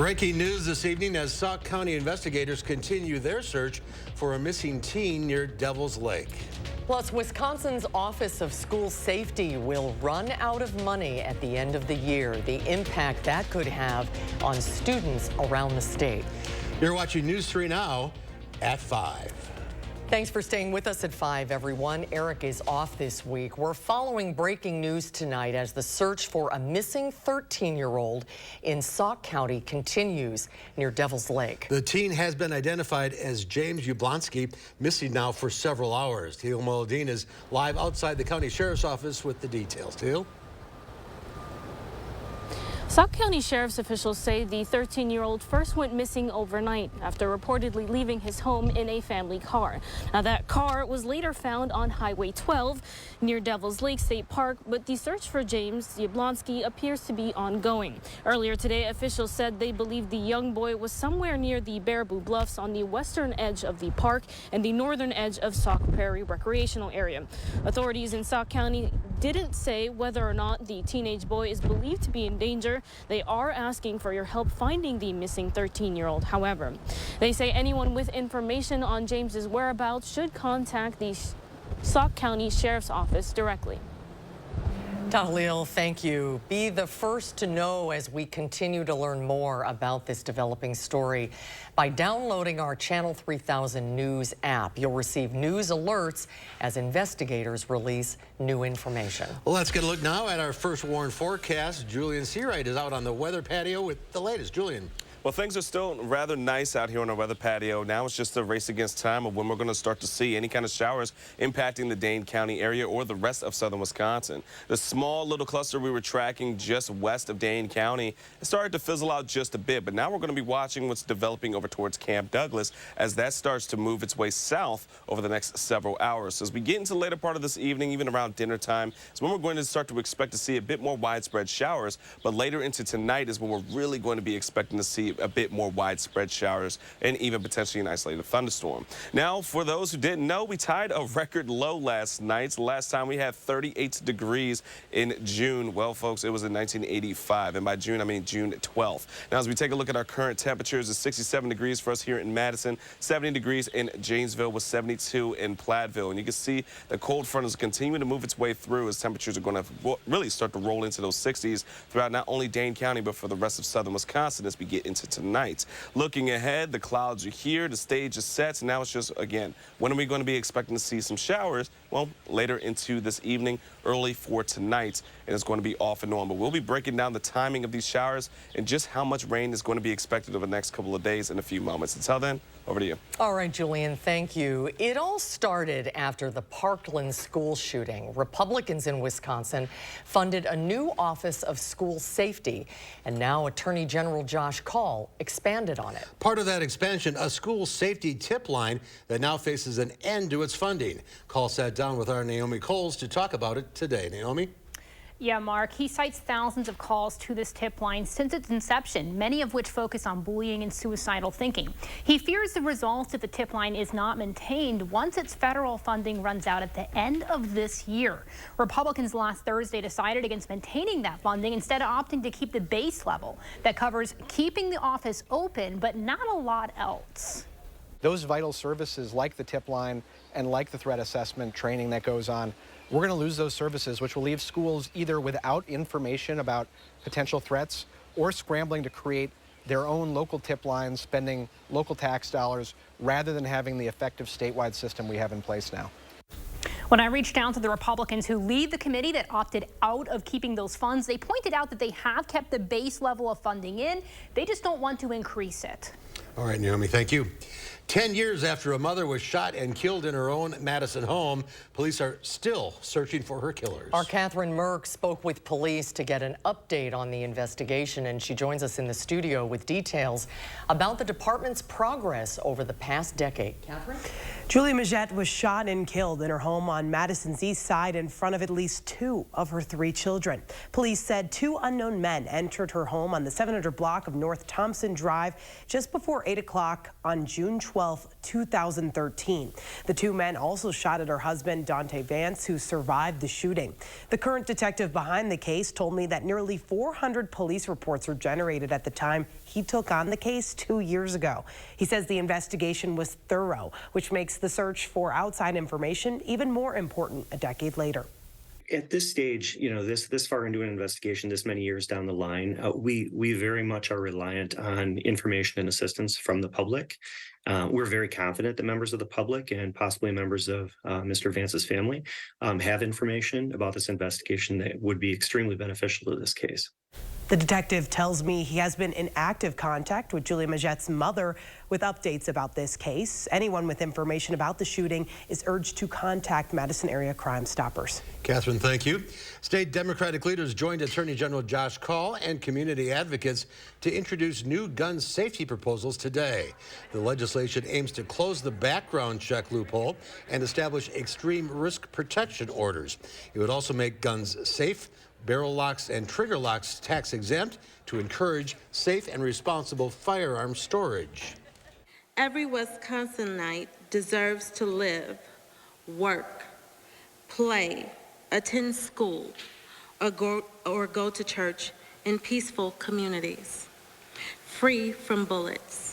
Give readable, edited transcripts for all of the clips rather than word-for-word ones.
Breaking news this evening as Sauk County investigators continue their search for a missing teen near Devil's Lake. Plus, Wisconsin's Office of School Safety will run out of money at the end of the year. The impact that could have on students around the state. You're watching News 3 Now at 5. Thanks for staying with us at 5, everyone. Eric is off this week. We're following breaking news tonight as the search for a missing 13-year-old in Sauk County continues near Devil's Lake. The teen has been identified as James Yablonsky, missing now for several hours. Teal Moldine is live outside the county sheriff's office with the details. Teal? Sauk County Sheriff's officials say the 13-year-old first went missing overnight after reportedly leaving his home in a family car. Now, that car was later found on Highway 12 near Devil's Lake State Park, but the search for James Yablonsky appears to be ongoing. Earlier today, officials said they believe the young boy was somewhere near the Baraboo Bluffs on the western edge of the park and the northern edge of Sauk Prairie Recreational Area. Authorities in Sauk County didn't say whether or not the teenage boy is believed to be in danger. They are asking for your help finding the missing 13-year-old. However, they say anyone with information on James's whereabouts should contact the Sauk County Sheriff's Office directly. Dalil, thank you. Be the first to know as we continue to learn more about this developing story. By downloading our Channel 3000 News app, you'll receive news alerts as investigators release new information. Well, let's get a look now at our first warn forecast. Julian Seawright is out on the weather patio with the latest. Julian. Well, things are still rather nice out here on our weather patio. Now it's just a race against time of when we're going to start to see any kind of showers impacting the Dane County area or the rest of southern Wisconsin. The small little cluster we were tracking just west of Dane County started to fizzle out just a bit, but now we're going to be watching what's developing over towards Camp Douglas as that starts to move its way south over the next several hours. So as we get into the later part of this evening, even around dinner time, is when we're going to start to expect to see a bit more widespread showers, but later into tonight is when we're really going to be expecting to see a bit more widespread showers and even potentially an isolated thunderstorm. Now, for those who didn't know, we tied a record low last night. The last time we had 38 degrees in June. Well, folks, it was in 1985. And by June, I mean June 12th. Now, as we take a look at our current temperatures, it's 67 degrees for us here in Madison, 70 degrees in Janesville with 72 in Platteville. And you can see the cold front is continuing to move its way through as temperatures are going to really start to roll into those 60s throughout not only Dane County, but for the rest of southern Wisconsin as we get into tonight. Looking ahead, the clouds are here, the stage is set, and now it's just, again, when are we going to be expecting to see some showers? Well, later into this evening, early for tonight, and it's going to be off and on. But we'll be breaking down the timing of these showers and just how much rain is going to be expected over the next couple of days in a few moments. Until then, over to you. All right, Julian, thank you. It all started after the Parkland school shooting. Republicans in Wisconsin funded a new Office of School Safety, and now Attorney General Josh Kaul expanded on it. Part of that expansion, a school safety tip line that now faces an end to its funding. Kaul sat down with our Naomi Coles to talk about it today. Naomi? Yeah, Mark, he cites thousands of calls to this tip line since its inception, many of which focus on bullying and suicidal thinking. He fears the results if the tip line is not maintained once its federal funding runs out at the end of this year. Republicans last Thursday decided against maintaining that funding, instead of opting to keep the base level that covers keeping the office open, but not a lot else. Those vital services like the tip line and like the threat assessment training that goes on, we're going to lose those services, which will leave schools either without information about potential threats or scrambling to create their own local tip lines, spending local tax dollars rather than having the effective statewide system we have in place now. When I reached out to the Republicans who lead the committee that opted out of keeping those funds, they pointed out that they have kept the base level of funding in. They just don't want to increase it. All right, Naomi, thank you. 10 years after a mother was shot and killed in her own Madison home, police are still searching for her killers. Our Catherine Merck spoke with police to get an update on the investigation, and she joins us in the studio with details about the department's progress over the past decade. Catherine? Julie Majette was shot and killed in her home on Madison's east side in front of at least 2 of her 3 children. Police said 2 unknown men entered her home on the 700 block of North Thompson Drive just before before 8 o'clock on June 12, 2013. The two men also shot at her husband, Dante Vance, who survived the shooting. The current detective behind the case told me that nearly 400 police reports were generated at the time he took on the case 2 years ago. He says the investigation was thorough, which makes the search for outside information even more important a decade later. At this stage, this far into an investigation, this many years down the line, we very much are reliant on information and assistance from the public. We're very confident that members of the public and possibly members of Mr. Vance's family have information about this investigation that would be extremely beneficial to this case. The detective tells me he has been in active contact with Julia Magette's mother with updates about this case. Anyone with information about the shooting is urged to contact Madison area Crime Stoppers. Catherine, thank you. State Democratic leaders joined Attorney General Josh Kaul and community advocates to introduce new gun safety proposals today. The legislation aims to close the background check loophole and establish extreme risk protection orders. It would also make guns safe, barrel locks and trigger locks tax exempt to encourage safe and responsible firearm storage. Every Wisconsinite deserves to live, work, play, attend school, or go to church in peaceful communities, free from bullets.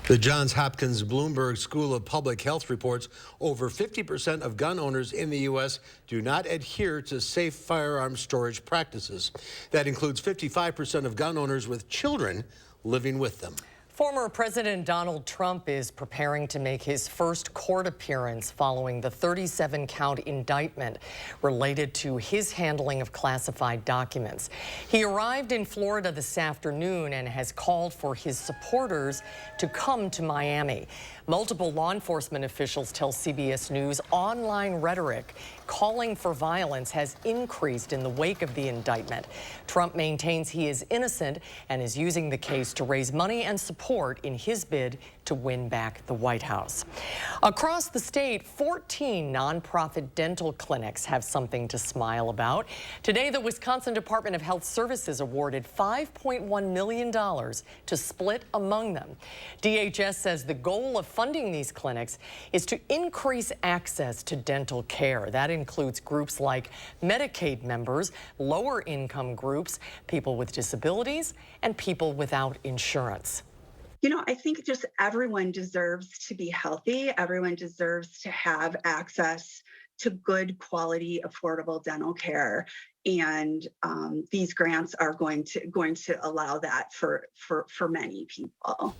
The Johns Hopkins Bloomberg School of Public Health reports over 50% of gun owners in the U.S. do not adhere to safe firearm storage practices. That includes 55% of gun owners with children living with them. Former President Donald Trump is preparing to make his first court appearance following the 37-count indictment related to his handling of classified documents. He arrived in Florida this afternoon and has called for his supporters to come to Miami. Multiple law enforcement officials tell CBS News online rhetoric calling for violence has increased in the wake of the indictment. Trump maintains he is innocent and is using the case to raise money and support in his bid to win back the White House. Across the state, 14 nonprofit dental clinics have something to smile about. Today, the Wisconsin Department of Health Services awarded $5.1 million to split among them. DHS says the goal of funding these clinics is to increase access to dental care. That includes groups like Medicaid members, lower income groups, people with disabilities, and people without insurance. I think just everyone deserves to be healthy. Everyone deserves to have access to good quality, affordable dental care. And these grants are going to allow that for many people.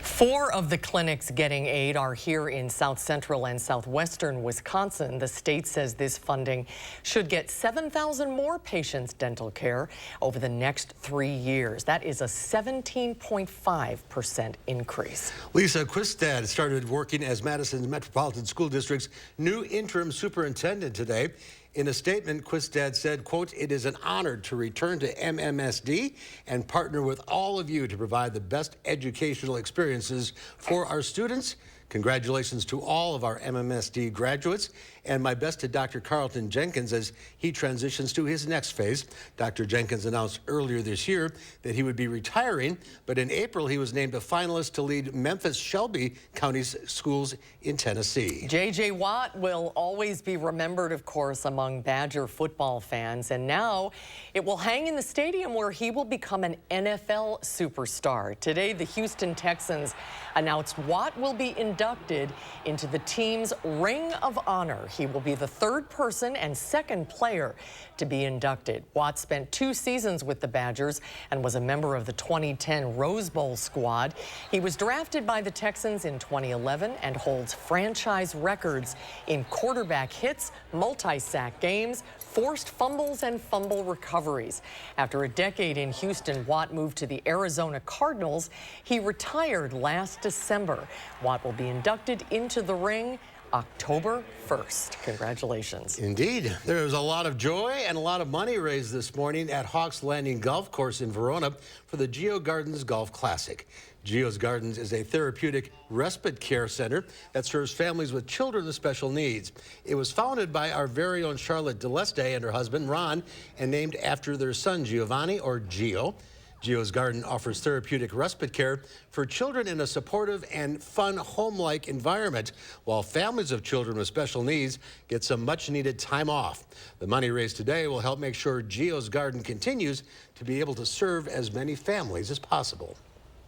4 of the clinics getting aid are here in South Central and Southwestern Wisconsin. The state says this funding should get 7,000 more patients dental care over the next 3 years. That is a 17.5% increase. Lisa Quistad started working as Madison's Metropolitan School District's new interim superintendent today. In a statement, Quistad said, quote, "It is an honor to return to MMSD and partner with all of you to provide the best educational experiences for our students. Congratulations to all of our MMSD graduates, and my best to Dr. Carlton Jenkins as he transitions to his next phase." Dr. Jenkins announced earlier this year that he would be retiring, but in April he was named a finalist to lead Memphis-Shelby County's schools in Tennessee. J.J. Watt will always be remembered, of course, among Badger football fans, and now it will hang in the stadium where he will become an NFL superstar. Today, the Houston Texans announced Watt will be inducted into the team's Ring of Honor. He will be the 3rd person and 2nd player to be inducted. Watt spent 2 seasons with the Badgers and was a member of the 2010 Rose Bowl squad. He was drafted by the Texans in 2011 and holds franchise records in quarterback hits, multi-sack games, forced fumbles, and fumble recoveries. After a decade in Houston, Watt moved to the Arizona Cardinals. He retired last December. Watt will be inducted into the ring October 1st. Congratulations. Indeed. There was a lot of joy and a lot of money raised this morning at Hawks Landing Golf Course in Verona for the Geo Gardens Golf Classic. Geo's Gardens is a therapeutic respite care center that serves families with children with special needs. It was founded by our very own Charlotte DeLeste and her husband, Ron, and named after their son, Giovanni, or Gio. Geo's Garden offers therapeutic respite care for children in a supportive and fun home-like environment, while families of children with special needs get some much-needed time off. The money raised today will help make sure Geo's Garden continues to be able to serve as many families as possible.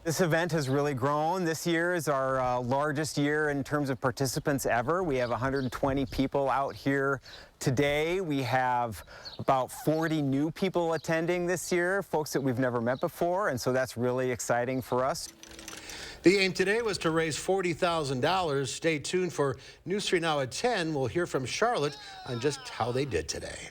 This event has really grown. This year is our largest year in terms of participants ever. We have 120 people out here today. We have about 40 new people attending this year, folks that we've never met before, and so that's really exciting for us. The aim today was to raise $40,000. Stay tuned for News 3 Now at 10. We'll hear from Charlotte on just how they did today.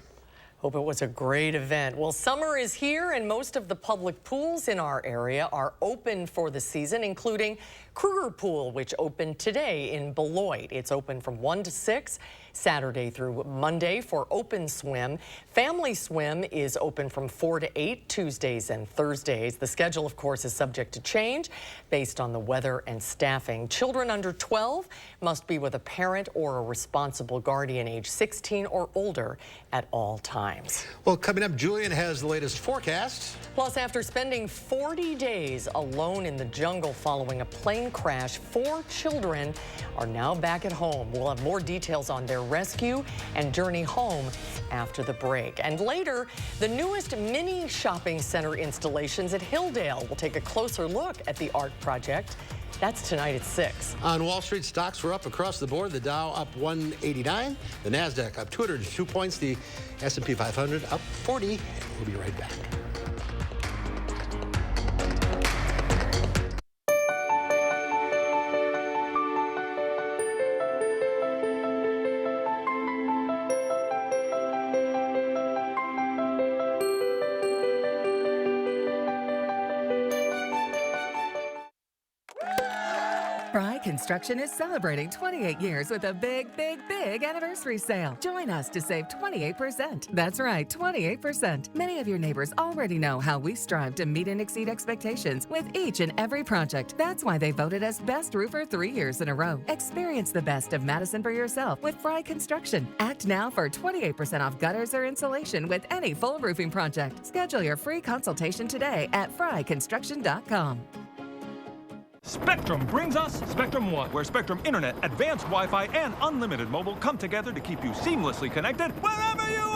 Hope it was a great event. Well, summer is here and most of the public pools in our area are open for the season, including Kruger Pool, which opened today in Beloit. It's open from 1 to 6, Saturday through Monday for open swim. Family swim is open from 4 to 8, Tuesdays and Thursdays. The schedule, of course, is subject to change based on the weather and staffing. Children under 12 must be with a parent or a responsible guardian age 16 or older at all times. Well, coming up, Julian has the latest forecast. Plus, after spending 40 days alone in the jungle following a plane crash, 4 children are now back at home. We'll have more details on their rescue and journey home after the break. And later, the newest mini shopping center installations at Hilldale. We'll take a closer look at the art project. That's tonight at 6. On Wall Street, stocks were up across the board. The Dow up 189, the NASDAQ up 202 points, the S&P 500 up 40. We'll be right back. Fry Construction is celebrating 28 years with a big anniversary sale. Join us to save 28%. That's right, 28%. Many of your neighbors already know how we strive to meet and exceed expectations with each and every project. That's why they voted us Best Roofer 3 years in a row. Experience the best of Madison for yourself with Fry Construction. Act now for 28% off gutters or insulation with any full roofing project. Schedule your free consultation today at fryconstruction.com. Spectrum brings us Spectrum One, where Spectrum Internet, advanced Wi-Fi, and unlimited mobile come together to keep you seamlessly connected wherever you are!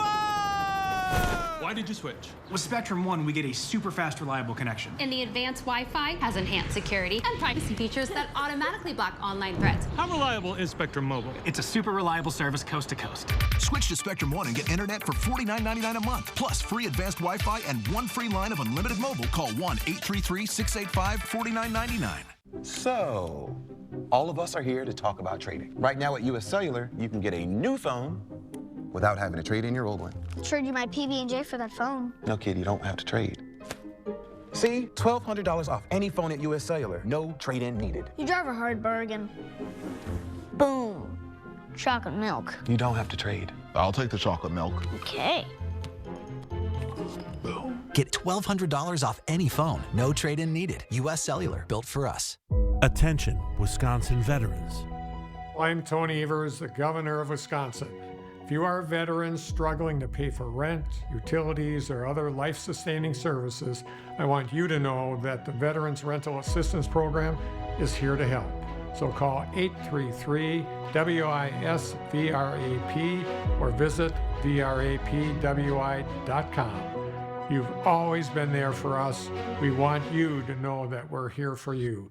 Why did you switch? With Spectrum One, we get a super fast, reliable connection. And the advanced Wi-Fi has enhanced security and privacy features that automatically block online threats. How reliable is Spectrum Mobile? It's a super reliable service coast to coast. Switch to Spectrum One and get internet for $49.99 a month, plus free advanced Wi-Fi and 1 free line of unlimited mobile. Call 1-833-685-4999. So, all of us are here to talk about trading. Right now at US Cellular, you can get a new phone without having to trade in your old one. Trade you my PB&J for that phone. No, kid, you don't have to trade. See, $1,200 off any phone at US Cellular. No trade-in needed. You drive a hard bargain. Boom. Chocolate milk. You don't have to trade. I'll take the chocolate milk. Okay. Get $1,200 off any phone. No trade-in needed. US Cellular, built for us. Attention, Wisconsin veterans. I'm Tony Evers, the governor of Wisconsin. If you are a veteran struggling to pay for rent, utilities, or other life-sustaining services, I want you to know that the Veterans Rental Assistance Program is here to help. So call 833-WISC-VRAP or visit vrapwi.com. You've always been there for us. We want you to know that we're here for you.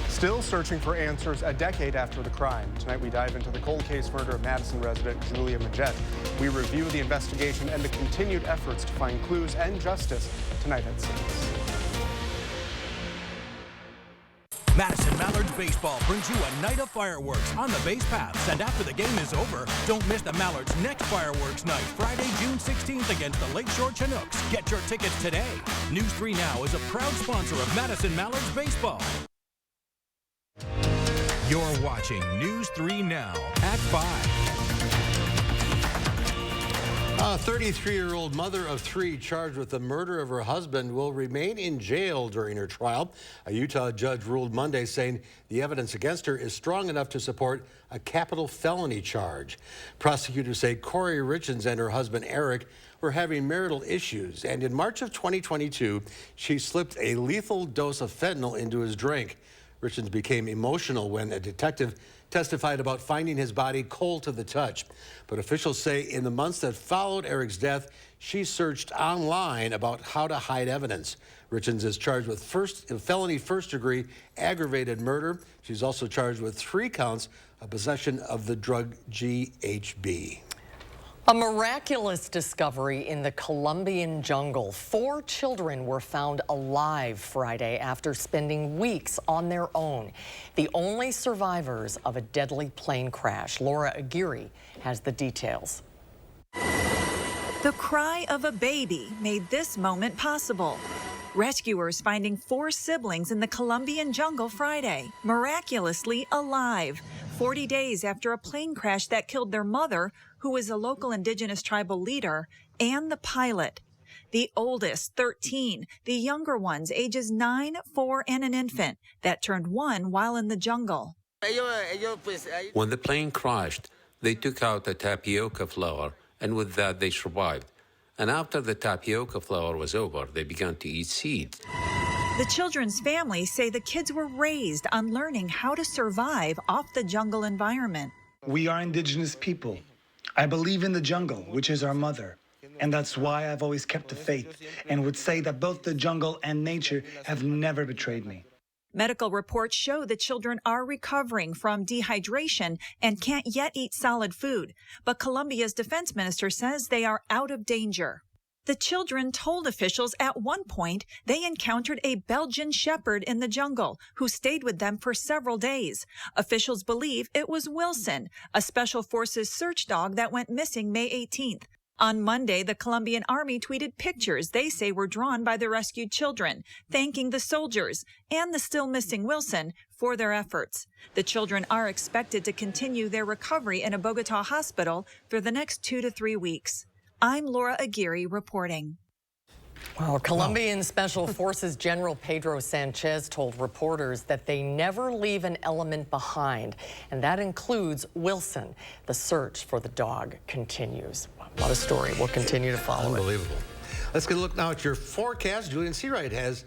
Still searching for answers a decade after the crime. Tonight we dive into the cold case murder of Madison resident Julia Magette. We review the investigation and the continued efforts to find clues and justice tonight at 6. Madison Mallards Baseball brings you a night of fireworks on the base paths, and after the game is over, don't miss the Mallards' next fireworks night, Friday, June 16th against the Lakeshore Chinooks. Get your tickets today. News 3 Now is a proud sponsor of Madison Mallards Baseball. You're watching News 3 Now at 5. A 33-year-old mother of three charged with the murder of her husband will remain in jail during her trial. A Utah judge ruled Monday saying the evidence against her is strong enough to support a capital felony charge. Prosecutors say Corey Richens and her husband Eric were having marital issues, and in March of 2022, she slipped a lethal dose of fentanyl into his drink. Richens became emotional when a detective testified about finding his body cold to the touch. But officials say in the months that followed Eric's death, she searched online about how to hide evidence. Richens is charged with felony first-degree aggravated murder. She's also charged with 3 counts of possession of the drug GHB. A miraculous discovery in the Colombian jungle. 4 children were found alive Friday after spending weeks on their own. The only survivors of a deadly plane crash. Laura Aguirre has the details. The cry of a baby made this moment possible. Rescuers finding 4 siblings in the Colombian jungle Friday, miraculously alive, 40 days after a plane crash that killed their mother, who is a local indigenous tribal leader, and the pilot. The oldest, 13, the younger ones, ages 9, 4, and an infant, that turned 1 while in the jungle. When the plane crashed, they took out the tapioca flour, and with that they survived. And after the tapioca flour was over, they began to eat seeds. The children's families say the kids were raised on learning how to survive off the jungle environment. We are indigenous people. I believe in the jungle, which is our mother. And that's why I've always kept the faith and would say that both the jungle and nature have never betrayed me. Medical reports show the children are recovering from dehydration and can't yet eat solid food. But Colombia's defense minister says they are out of danger. The children told officials at one point they encountered a Belgian shepherd in the jungle who stayed with them for several days. Officials believe it was Wilson, a special forces search dog that went missing May 18th. On Monday, the Colombian army tweeted pictures they say were drawn by the rescued children, thanking the soldiers and the still missing Wilson for their efforts. The children are expected to continue their recovery in a Bogota hospital for the next 2 to 3 weeks. I'm Laura Aguirre reporting. Well, Colombian Special Forces General Pedro Sanchez told reporters that they never leave an element behind, and that includes Wilson. The search for the dog continues. What a story. We'll continue to follow it. Unbelievable. Let's get a look now at your forecast. Julian Seawright has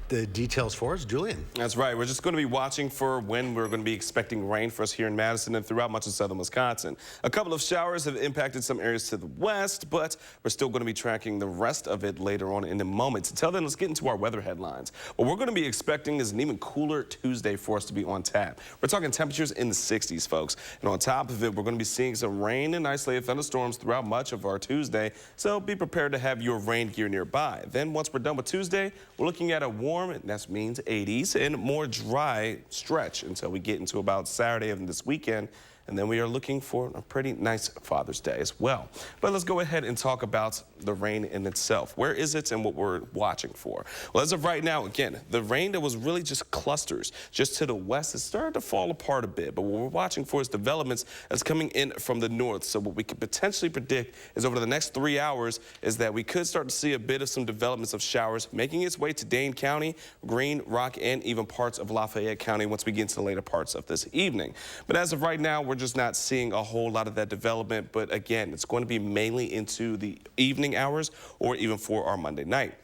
the details for us. Julian. That's right. We're just going to be watching for when we're going to be expecting rain for us here in Madison and throughout much of southern Wisconsin. A couple of showers have impacted some areas to the west, but we're still going to be tracking the rest of it later on in a moment. Until then, let's get into our weather headlines. What we're going to be expecting is an even cooler Tuesday for us to be on tap. We're talking temperatures in the 60s, folks. And on top of it, we're going to be seeing some rain and isolated thunderstorms throughout much of our Tuesday, so be prepared to have your rain gear nearby. Then once we're done with Tuesday, we're looking at a warm, and that means 80s, and more dry stretch until we get into about Saturday of this weekend. And then we are looking for a pretty nice Father's Day as well. But let's go ahead and talk about the rain in itself. Where is it and what we're watching for? Well, as of right now, again, the rain that was really just clusters just to the west has started to fall apart a bit. But what we're watching for is developments that's coming in from the north. So what we could potentially predict is over the next 3 hours is that we could start to see a bit of some developments of showers making its way to Dane County, Green, Rock, and even parts of Lafayette County once we get into the later parts of this evening. But as of right now, we're just not seeing a whole lot of that development. But again, it's going to be mainly into the evening hours or even for our Monday night.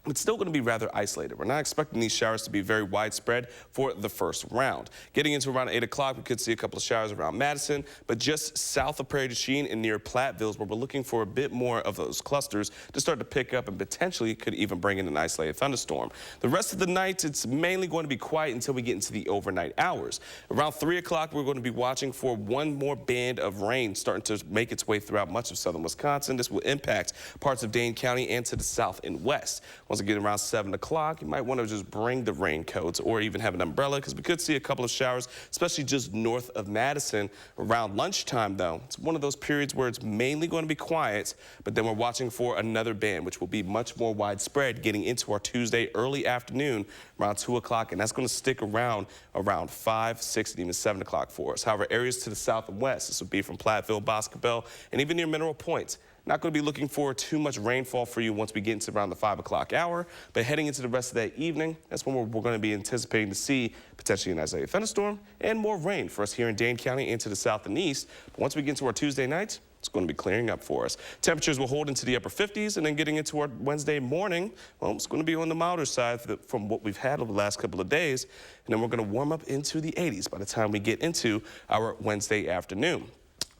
It's still going to be rather isolated. We're not expecting these showers to be very widespread for the first round. Getting into around 8 o'clock, we could see a couple of showers around Madison, but just south of Prairie du Chien and near Platteville, where we're looking for a bit more of those clusters to start to pick up and potentially could even bring in an isolated thunderstorm. The rest of the night, it's mainly going to be quiet until we get into the overnight hours. Around 3 o'clock, we're going to be watching for one more band of rain starting to make its way throughout much of southern Wisconsin. This will impact parts of Dane County and to the south and west. Once again, around 7 o'clock, you might want to just bring the raincoats or even have an umbrella because we could see a couple of showers, especially just north of Madison. Around lunchtime, though, it's one of those periods where it's mainly going to be quiet, but then we're watching for another band, which will be much more widespread getting into our Tuesday early afternoon around 2 o'clock, and that's going to stick around 5, 6, and even 7 o'clock for us. However, areas to the south and west, this would be from Platteville, Boscobel, and even near Mineral Point. not going to be looking for too much rainfall for you once we get into around the 5 o'clock hour. But heading into the rest of that evening, that's when we're going to be anticipating to see potentially an isolated thunderstorm and more rain for us here in Dane County into the south and east. But once we get into our Tuesday night, it's going to be clearing up for us. Temperatures will hold into the upper 50s, and then getting into our Wednesday morning, well, it's going to be on the milder side from what we've had over the last couple of days. And then we're going to warm up into the 80s by the time we get into our Wednesday afternoon.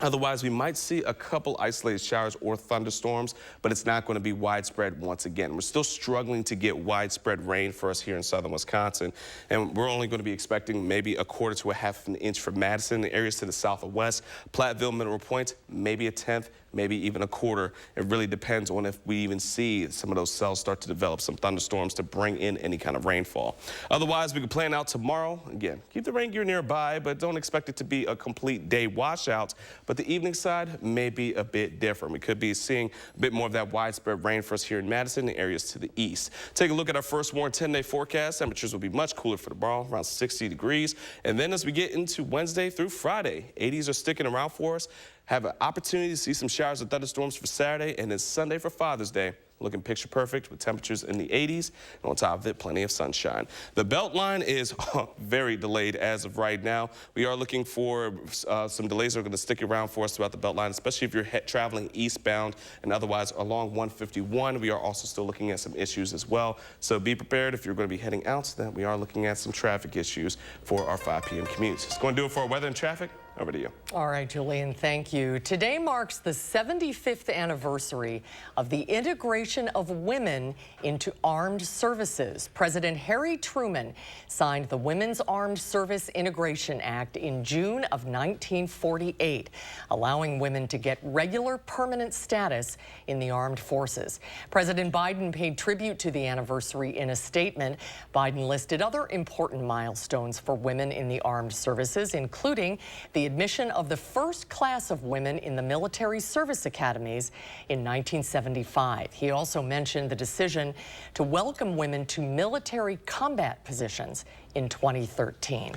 Otherwise, we might see a couple isolated showers or thunderstorms, but it's not going to be widespread once again. We're still struggling to get widespread rain for us here in southern Wisconsin, and we're only going to be expecting maybe a quarter to a half an inch for Madison, the areas to the south and west, Platteville, Mineral Point, maybe a tenth, maybe even a quarter. It really depends on if we even see some of those cells start to develop some thunderstorms to bring in any kind of rainfall. Otherwise, we can plan out tomorrow. Again, keep the rain gear nearby, but don't expect it to be a complete day washout. But the evening side may be a bit different. We could be seeing a bit more of that widespread rain for us here in Madison and areas to the east. Take a look at our first warned 10-day forecast. Temperatures will be much cooler for tomorrow, around 60 degrees. And then as we get into Wednesday through Friday, 80s are sticking around for us. Have an opportunity to see some showers and thunderstorms for Saturday, and then Sunday for Father's Day. Looking picture perfect with temperatures in the 80s, and on top of it, plenty of sunshine. The belt line is very delayed as of right now. We are looking for some delays that are going to stick around for us throughout the belt line, especially if you're traveling eastbound and otherwise along 151. We are also still looking at some issues as well. So be prepared if you're going to be heading out, that we are looking at some traffic issues for our 5 p.m. commutes. It's going to do it for our weather and traffic. Over to you. All right, Julian, thank you. Today marks the 75th anniversary of the integration of women into armed services. President Harry Truman signed the Women's Armed Service Integration Act in June of 1948, allowing women to get regular permanent status in the armed forces. President Biden paid tribute to the anniversary in a statement. Biden listed other important milestones for women in the armed services, including the admission of the first class of women in the military service academies in 1975. He also mentioned the decision to welcome women to military combat positions in 2013.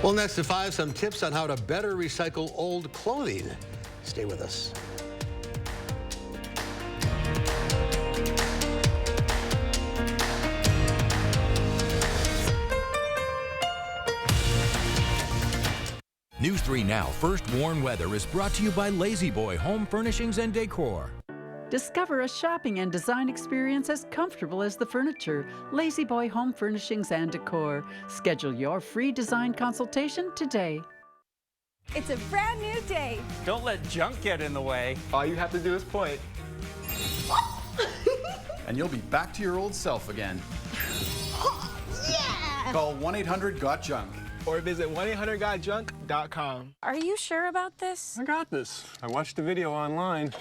Well, next at 5, some tips on how to better recycle old clothing. Stay with us. News 3 Now First Warn Weather is brought to you by Lazy Boy Home Furnishings and Decor. Discover a shopping and design experience as comfortable as the furniture. Lazy Boy Home Furnishings and Decor. Schedule your free design consultation today. It's a brand new day. Don't let junk get in the way. All you have to do is point. And you'll be back to your old self again. Yeah! Call 1-800-GOT-JUNK. Or visit 1-800-GOT-JUNK.com. Are you sure about this? I got this. I watched the video online.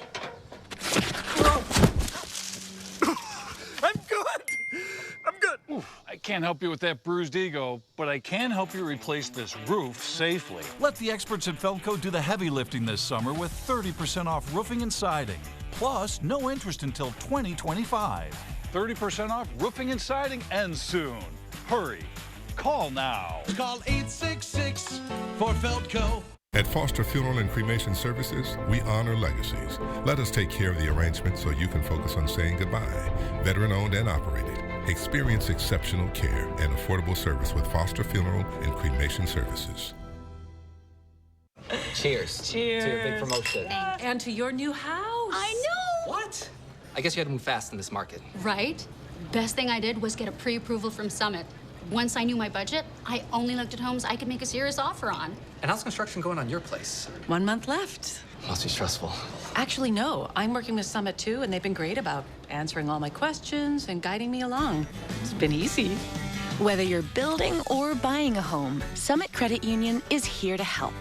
I'm good. I can't help you with that bruised ego, but I can help you replace this roof safely. Let the experts at Feldco do the heavy lifting this summer with 30% off roofing and siding. Plus, no interest until 2025. 30% off roofing and siding ends soon. Hurry. Call now. Call 866 for Feldco. At Foster Funeral and Cremation Services, we honor legacies. Let us take care of the arrangement so you can focus on saying goodbye. Veteran-owned and operated. Experience exceptional care and affordable service with Foster Funeral and Cremation Services. Cheers. Cheers. To your big promotion. And to your new house. I know! What? I guess you had to move fast in this market. Right? Best thing I did was get a pre-approval from Summit. Once I knew my budget, I only looked at homes I could make a serious offer on. And how's construction going on your place? 1 month left. Must be stressful. Actually, no. I'm working with Summit too, and they've been great about answering all my questions and guiding me along. It's been easy. Whether you're building or buying a home, Summit Credit Union is here to help.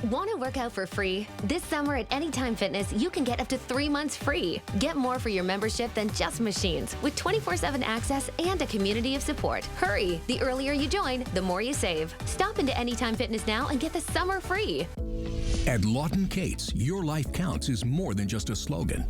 Want to work out for free? This summer at Anytime Fitness, you can get up to 3 months free. Get more for your membership than just machines with 24/7 access and a community of support. Hurry! The earlier you join, the more you save. Stop into Anytime Fitness now and get the summer free. At Lawton Cates, your life counts is more than just a slogan.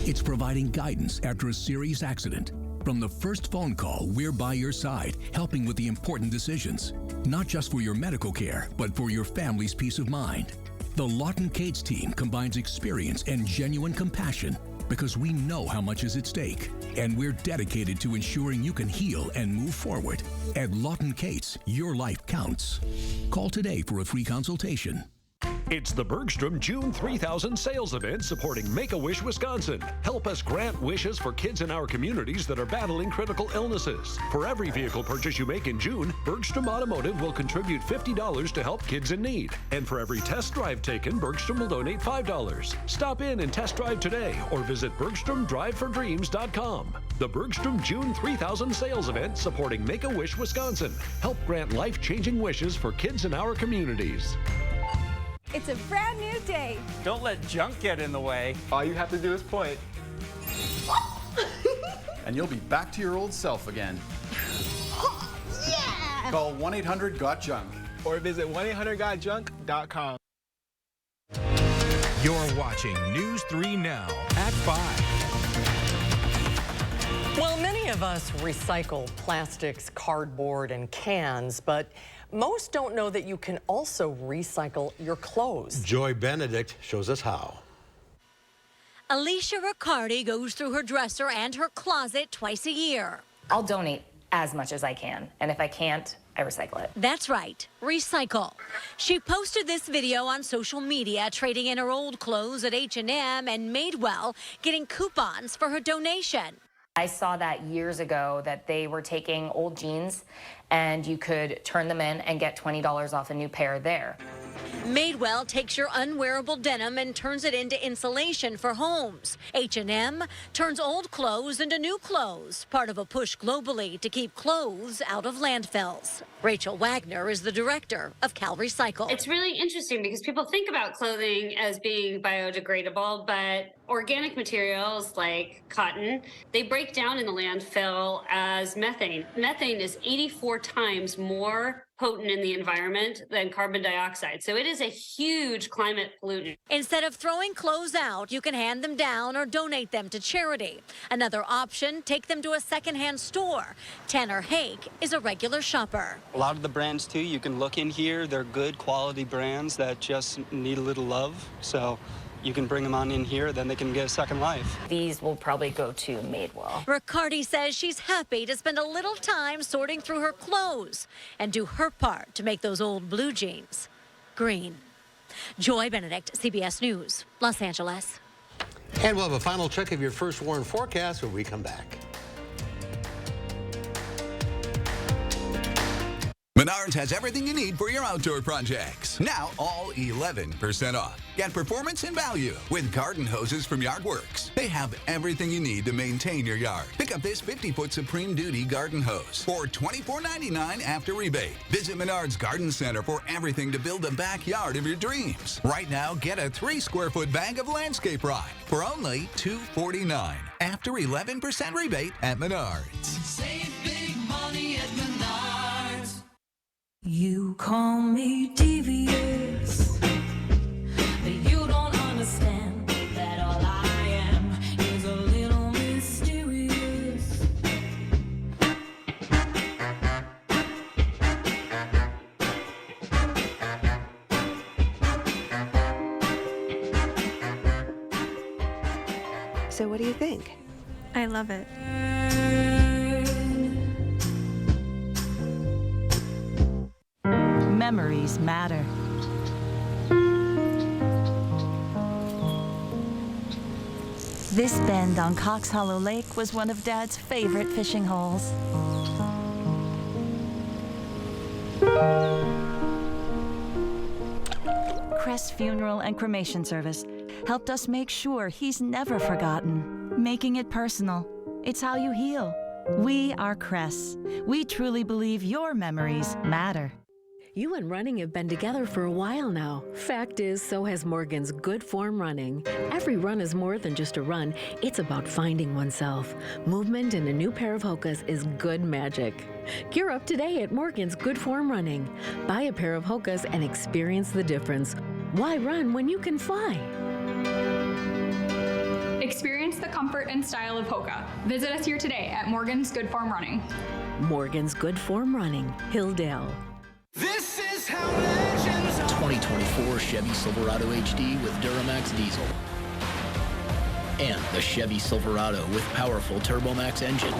It's providing guidance after a serious accident. From the first phone call, we're by your side, helping with the important decisions. Not just for your medical care, but for your family's peace of mind. The Lawton Cates team combines experience and genuine compassion because we know how much is at stake, and we're dedicated to ensuring you can heal and move forward. At Lawton Cates, your life counts. Call today for a free consultation. It's the Bergstrom June 3000 sales event supporting Make-A-Wish Wisconsin. Help us grant wishes for kids in our communities that are battling critical illnesses. For every vehicle purchase you make in June, Bergstrom Automotive will contribute $50 to help kids in need. And for every test drive taken, Bergstrom will donate $5. Stop in and test drive today or visit BergstromDriveForDreams.com. The Bergstrom June 3000 sales event supporting Make-A-Wish Wisconsin. Help grant life-changing wishes for kids in our communities. It's a brand new day. Don't let junk get in the way. All you have to do is point. And you'll be back to your old self again. Yeah! Call 1-800-GOT-JUNK. Or visit 1-800-GOT-JUNK.com. You're watching News 3 Now at 5. Well, many of us recycle plastics, cardboard, and cans, but most don't know that you can also recycle your clothes. Joy Benedict shows us how. Alicia Riccardi goes through her dresser and her closet twice a year. I'll donate as much as I can, and if I can't, I recycle it. That's right, recycle. She posted this video on social media, trading in her old clothes at H&M and Madewell, getting coupons for her donation. I saw that years ago that they were taking old jeans and you could turn them in and get $20 off a new pair there. Madewell takes your unwearable denim and turns it into insulation for homes. H&M turns old clothes into new clothes, part of a push globally to keep clothes out of landfills. Rachel Wagner is the director of Cal Recycle. It's really interesting because people think about clothing as being biodegradable, but organic materials like cotton, they break down in the landfill as methane. Methane is 84 times more potent in the environment than carbon dioxide. So it is a huge climate pollutant. Instead of throwing clothes out, you can hand them down or donate them to charity. Another option, take them to a secondhand store. Tanner Hake is a regular shopper. A lot of the brands too, you can look in here. They're good quality brands that just need a little love. So you can bring them on in here, then they can get a second life. These will probably go to Madewell. Riccardi says she's happy to spend a little time sorting through her clothes and do her part to make those old blue jeans green. Joy Benedict, CBS News, Los Angeles. And we'll have a final check of your first warn forecast when we come back. Menards has everything you need for your outdoor projects. Now all 11% off. Get performance and value with garden hoses from Yardworks. They have everything you need to maintain your yard. Pick up this 50-foot Supreme Duty garden hose for $24.99 after rebate. Visit Menards Garden Center for everything to build the backyard of your dreams. Right now, get a 3-square-foot bag of landscape rock for only $2.49 after 11% rebate at Menards. Save big money at Menards. You call me devious, but you don't understand that all I am is a little mysterious. So what do you think? I love it. Memories matter. This bend on Cox Hollow Lake was one of Dad's favorite fishing holes. Crest Funeral and Cremation Service helped us make sure he's never forgotten. Making it personal. It's how you heal. We are Crest. We truly believe your memories matter. You and running have been together for a while now. Fact is, so has Morgan's Good Form Running. Every run is more than just a run. It's about finding oneself. Movement in a new pair of Hokas is good magic. Gear up today at Morgan's Good Form Running. Buy a pair of Hokas and experience the difference. Why run when you can fly? Experience the comfort and style of Hoka. Visit us here today at Morgan's Good Form Running. Morgan's Good Form Running, Hilldale. This is how legends are. 2024 Chevy Silverado HD with Duramax diesel. and the Chevy Silverado with powerful TurboMax engine.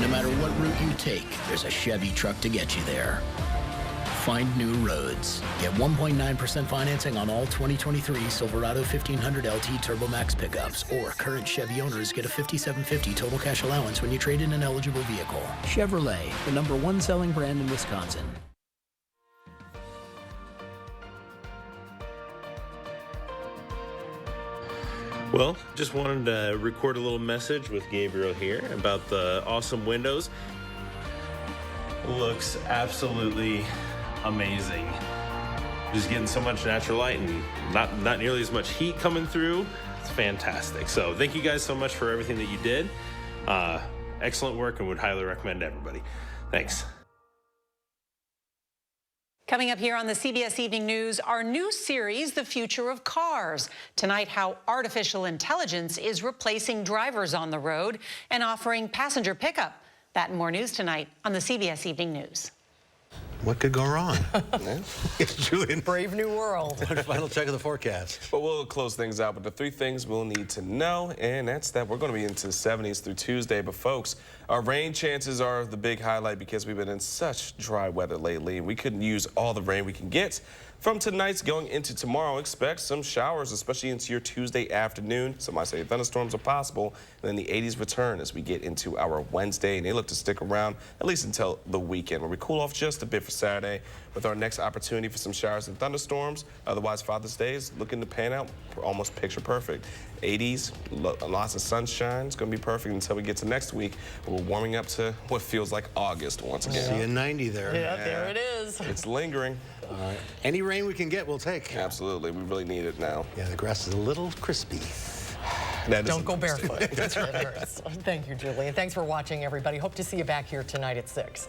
No matter what route you take, there's a Chevy truck to get you there. Find new roads. Get 1.9% financing on all 2023 Silverado 1500 LT TurboMax pickups, or current Chevy owners get a $5,750 total cash allowance when you trade in an eligible vehicle. Chevrolet, the #1 selling brand in Wisconsin. Well, just wanted to record a little message with Gabriel here about the awesome windows. Looks absolutely amazing. Just getting so much natural light and not nearly as much heat coming through. It's fantastic. So thank you guys so much for everything that you did. Excellent work, and would highly recommend to everybody. Thanks. Coming up here on the CBS Evening News, our new series, The Future of Cars. Tonight, how artificial intelligence is replacing drivers on the road and offering passenger pickup. That and more news tonight on the CBS Evening News. What could go wrong? It's Julian. Brave new world. Final check of the forecast. But we'll close things out with the 3 things we'll need to know, and that's that we're going to be into the 70s through Tuesday. But folks, our rain chances are the big highlight because we've been in such dry weather lately. We couldn't use all the rain we can get. From tonight's going into tomorrow, expect some showers, especially into your Tuesday afternoon. Some might say thunderstorms are possible. And then the 80s return as we get into our Wednesday, and they look to stick around at least until the weekend, where we cool off just a bit for Saturday with our next opportunity for some showers and thunderstorms. Otherwise, Father's Day is looking to pan out almost picture perfect. 80s, lots of sunshine. It's going to be perfect until we get to next week. We're warming up to what feels like August once again. See a 90 there. Yeah, there it is. It's lingering. Any rain we can get, we'll take. Absolutely. We really need it now. Yeah, the grass is a little crispy. Don't go barefoot. That's right. Thank you, Julie. And thanks for watching, everybody. Hope to see you back here tonight at 6.